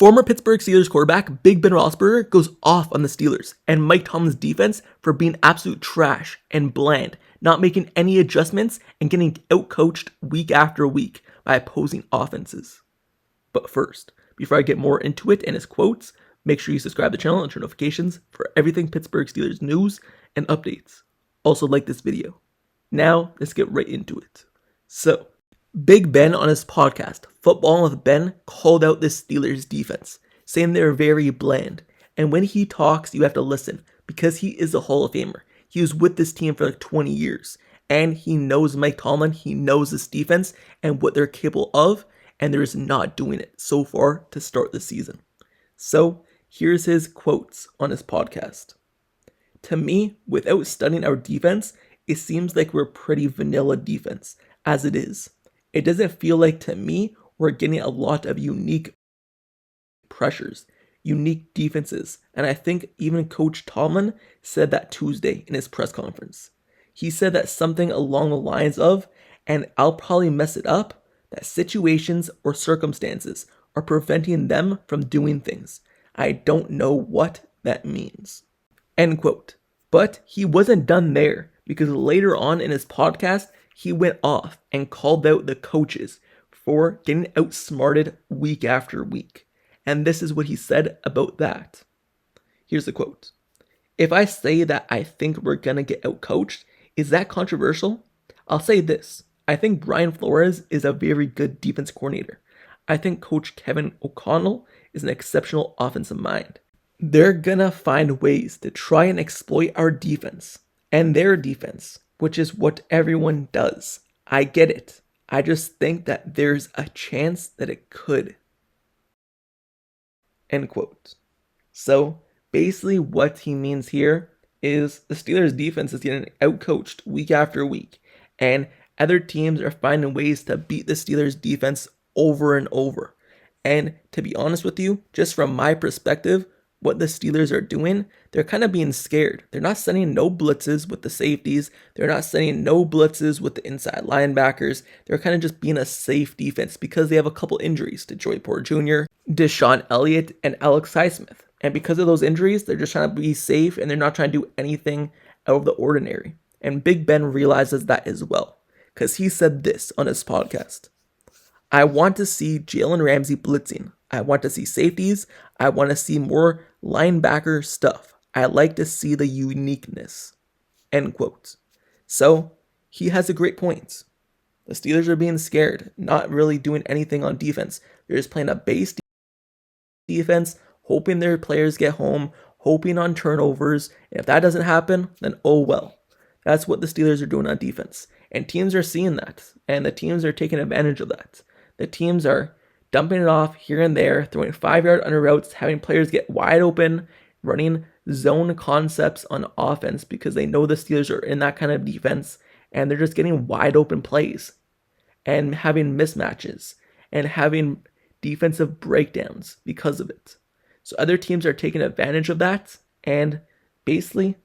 Former Pittsburgh Steelers quarterback Big Ben Roethlisberger goes off on the Steelers and Mike Tomlin's defense for being absolute trash and bland, not making any adjustments and getting outcoached week after week by opposing offenses. But first, before I get more into it and his quotes, make sure you subscribe to the channel and turn notifications for everything Pittsburgh Steelers news and updates. Also like this video. Now, let's get right into it. So, Big Ben on his podcast, Football with Ben, called out the Steelers defense, saying they're very bland. And when he talks, you have to listen, because he is a Hall of Famer. He was with this team for like 20 years, and he knows Mike Tomlin, he knows this defense, and what they're capable of, and they're just not doing it so far to start the season. So, here's his quotes on his podcast. To me, without studying our defense, it seems like we're pretty vanilla defense, as it is. It doesn't feel like, to me, we're getting a lot of unique pressures, unique defenses, and I think even Coach Tomlin said that Tuesday in his press conference. He said that something along the lines of, and I'll probably mess it up, that situations or circumstances are preventing them from doing things. I don't know what that means. End quote. But he wasn't done there, because later on in his podcast, he went off and called out the coaches for getting outsmarted week after week. And this is what he said about that. Here's the quote. If I say that I think we're going to get outcoached, is that controversial? I'll say this. I think Brian Flores is a very good defense coordinator. I think Coach Kevin O'Connell is an exceptional offensive mind. They're going to find ways to try and exploit our defense and their defense, which is what everyone does. I get it. I just think that there's a chance that it could. End quote. So basically what he means here is the Steelers defense is getting outcoached week after week, and other teams are finding ways to beat the Steelers defense over and over. And to be honest with you, just from my perspective, what the Steelers are doing, they're kind of being scared. They're not sending no blitzes with the safeties. They're not sending no blitzes with the inside linebackers. They're kind of just being a safe defense because they have a couple injuries to Joey Porter Jr., Deshaun Elliott, and Alex Highsmith. And because of those injuries, they're just trying to be safe and they're not trying to do anything out of the ordinary. And Big Ben realizes that as well, because he said this on his podcast. I want to see Jalen Ramsey blitzing. I want to see safeties. I want to see more linebacker stuff. I like to see the uniqueness. End quote. So, he has a great point. The Steelers are being scared, not really doing anything on defense. They're just playing a base defense, hoping their players get home, hoping on turnovers. And if that doesn't happen, then oh well. That's what the Steelers are doing on defense. And teams are seeing that. And the teams are taking advantage of that. The teams are dumping it off here and there, throwing 5-yard under routes, having players get wide open, running zone concepts on offense because they know the Steelers are in that kind of defense, and they're just getting wide open plays and having mismatches and having defensive breakdowns because of it. So other teams are taking advantage of that and basically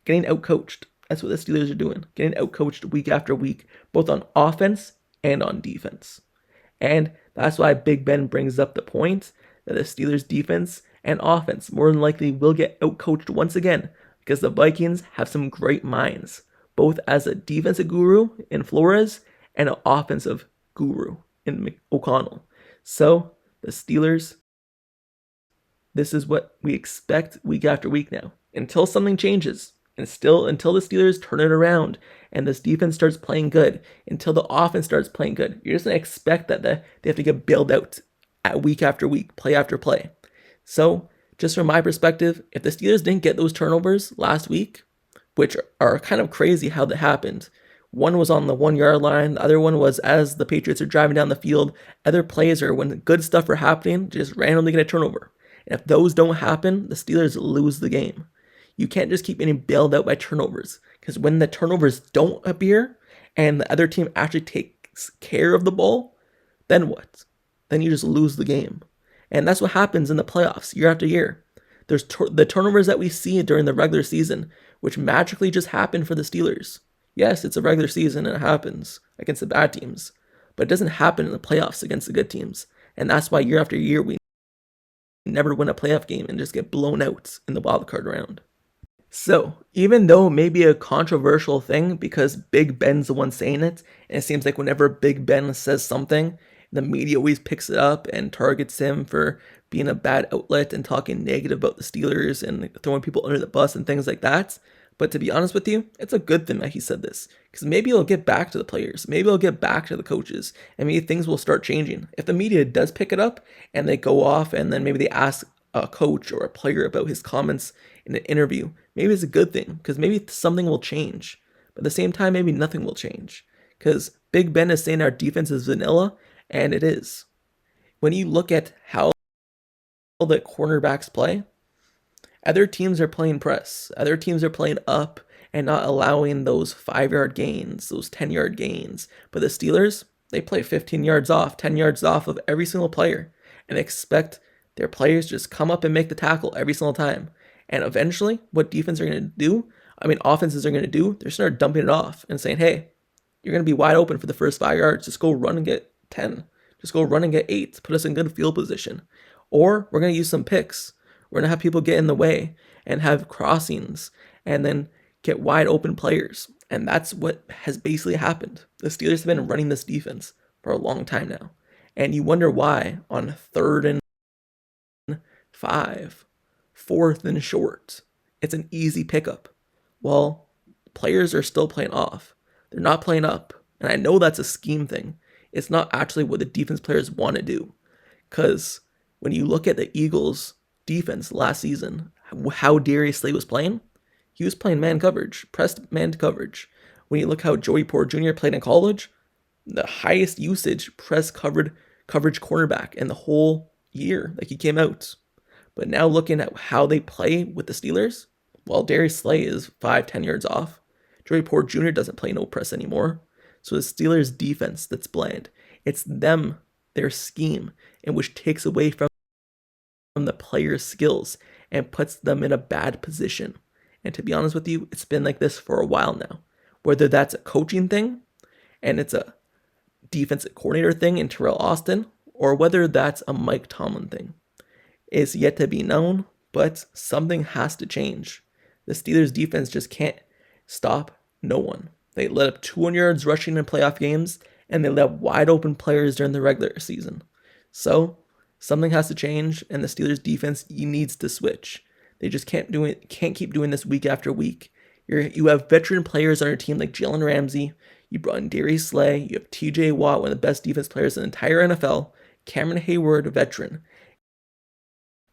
getting outcoached. That's what the Steelers are doing, getting outcoached week after week, both on offense and on defense. And that's why Big Ben brings up the point that the Steelers defense and offense more than likely will get outcoached once again, because the Vikings have some great minds, both as a defensive guru in Flores and an offensive guru in O'Connell. So the Steelers, this is what we expect week after week now, until something changes. And still, until the Steelers turn it around and this defense starts playing good, until the offense starts playing good, you're just going to expect that they have to get bailed out at week after week, play after play. So, just from my perspective, if the Steelers didn't get those turnovers last week, which are kind of crazy how that happened, one was on the 1-yard line, the other one was as the Patriots are driving down the field, other plays are when good stuff are happening, just randomly get a turnover. And if those don't happen, the Steelers lose the game. You can't just keep getting bailed out by turnovers, because when the turnovers don't appear and the other team actually takes care of the ball, then what? Then you just lose the game. And that's what happens in the playoffs year after year. There's the turnovers that we see during the regular season, which magically just happen for the Steelers. Yes, it's a regular season and it happens against the bad teams, but it doesn't happen in the playoffs against the good teams. And that's why year after year we never win a playoff game and just get blown out in the wild card round. So, even though it may be a controversial thing because Big Ben's the one saying it, and it seems like whenever Big Ben says something, the media always picks it up and targets him for being a bad outlet and talking negative about the Steelers and throwing people under the bus and things like that. But to be honest with you, it's a good thing that he said this, because maybe he'll get back to the players, maybe he'll get back to the coaches, and maybe things will start changing. If the media does pick it up and they go off and then maybe they ask a coach or a player about his comments in an interview, maybe it's a good thing, because maybe something will change. But at the same time, maybe nothing will change, because Big Ben is saying our defense is vanilla, and it is. When you look at how the cornerbacks play, other teams are playing press. Other teams are playing up and not allowing those 5-yard gains, those 10-yard gains. But the Steelers, they play 15 yards off, 10 yards off of every single player and expect their players to just come up and make the tackle every single time. And eventually, what offenses are going to do, they're start dumping it off and saying, hey, you're going to be wide open for the first 5 yards. Just go run and get 10. Just go run and get 8. Put us in good field position. Or we're going to use some picks. We're going to have people get in the way and have crossings and then get wide open players. And that's what has basically happened. The Steelers have been running this defense for a long time now. And you wonder why on 3rd and 5, 4th and short, it's an easy pickup. Well, players are still playing off. They're not playing up. And I know that's a scheme thing. It's not actually what the defense players want to do. Because when you look at the Eagles' defense last season, how Darius Slay was playing, he was playing man coverage, pressed man coverage. When you look how Joey Porter Jr. played in college, the highest usage press coverage cornerback in the whole year that he came out. But now looking at how they play with the Steelers, well, Darius Slay is 5-10 yards off. Joey Porter Jr. doesn't play no press anymore. So the Steelers' defense that's bland. It's them, their scheme, in which takes away from the players' skills and puts them in a bad position. And to be honest with you, it's been like this for a while now. Whether that's a coaching thing and it's a defensive coordinator thing in Terrell Austin, or whether that's a Mike Tomlin thing, is yet to be known, but something has to change. The Steelers' defense just can't stop no one. They let up 200 yards rushing in playoff games, and they let wide open players during the regular season. So something has to change, and the Steelers' defense needs to switch. They just can't keep doing this week after week. You have veteran players on your team like Jalen Ramsey. You brought in Darius Slay. You have T.J. Watt, one of the best defense players in the entire NFL. Cameron Hayward, a veteran.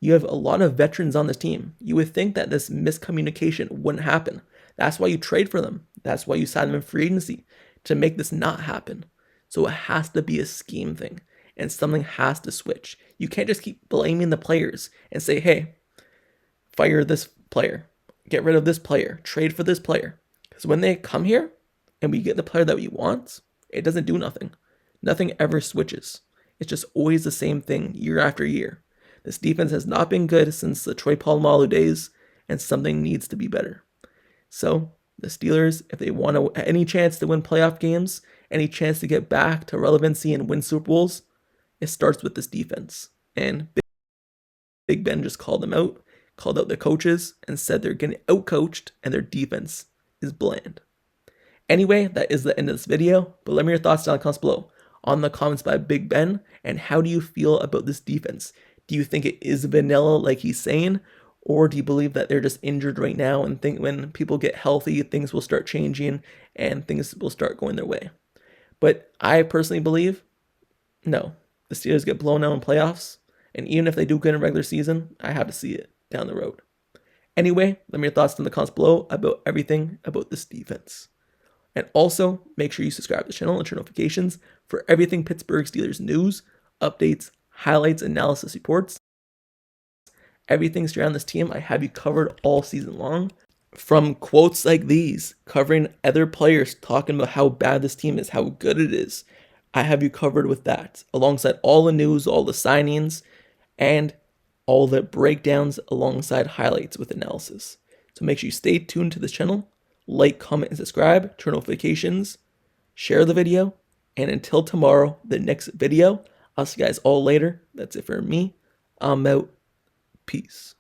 You have a lot of veterans on this team. You would think that this miscommunication wouldn't happen. That's why you trade for them. That's why you sign them in free agency, to make this not happen. So it has to be a scheme thing, and something has to switch. You can't just keep blaming the players and say, hey, fire this player, get rid of this player, trade for this player. Because when they come here and we get the player that we want, it doesn't do nothing. Nothing ever switches. It's just always the same thing year after year. This defense has not been good since the Troy Polamalu days, and something needs to be better. So the Steelers, if they want any chance to win playoff games, any chance to get back to relevancy and win Super Bowls, it starts with this defense. And Big Ben just called them out, called out the coaches, and said they're getting outcoached and their defense is bland. Anyway, that is the end of this video, but let me know your thoughts down in the comments below on the comments by Big Ben, and how do you feel about this defense? Do you think it is vanilla like he's saying, or do you believe that they're just injured right now and think when people get healthy, things will start changing and things will start going their way? But I personally believe, no, the Steelers get blown out in playoffs, and even if they do good in regular season, I have to see it down the road. Anyway, let me know your thoughts in the comments below about everything about this defense. And also, make sure you subscribe to the channel and turn notifications for everything Pittsburgh Steelers news, updates, highlights, analysis reports. Everything surrounding this team, I have you covered all season long. From quotes like these, covering other players talking about how bad this team is, how good it is, I have you covered with that, alongside all the news, all the signings, and all the breakdowns alongside highlights with analysis. So make sure you stay tuned to this channel, like, comment, and subscribe, turn notifications, share the video, and until tomorrow, the next video, I'll see you guys all later. That's it for me. I'm out. Peace.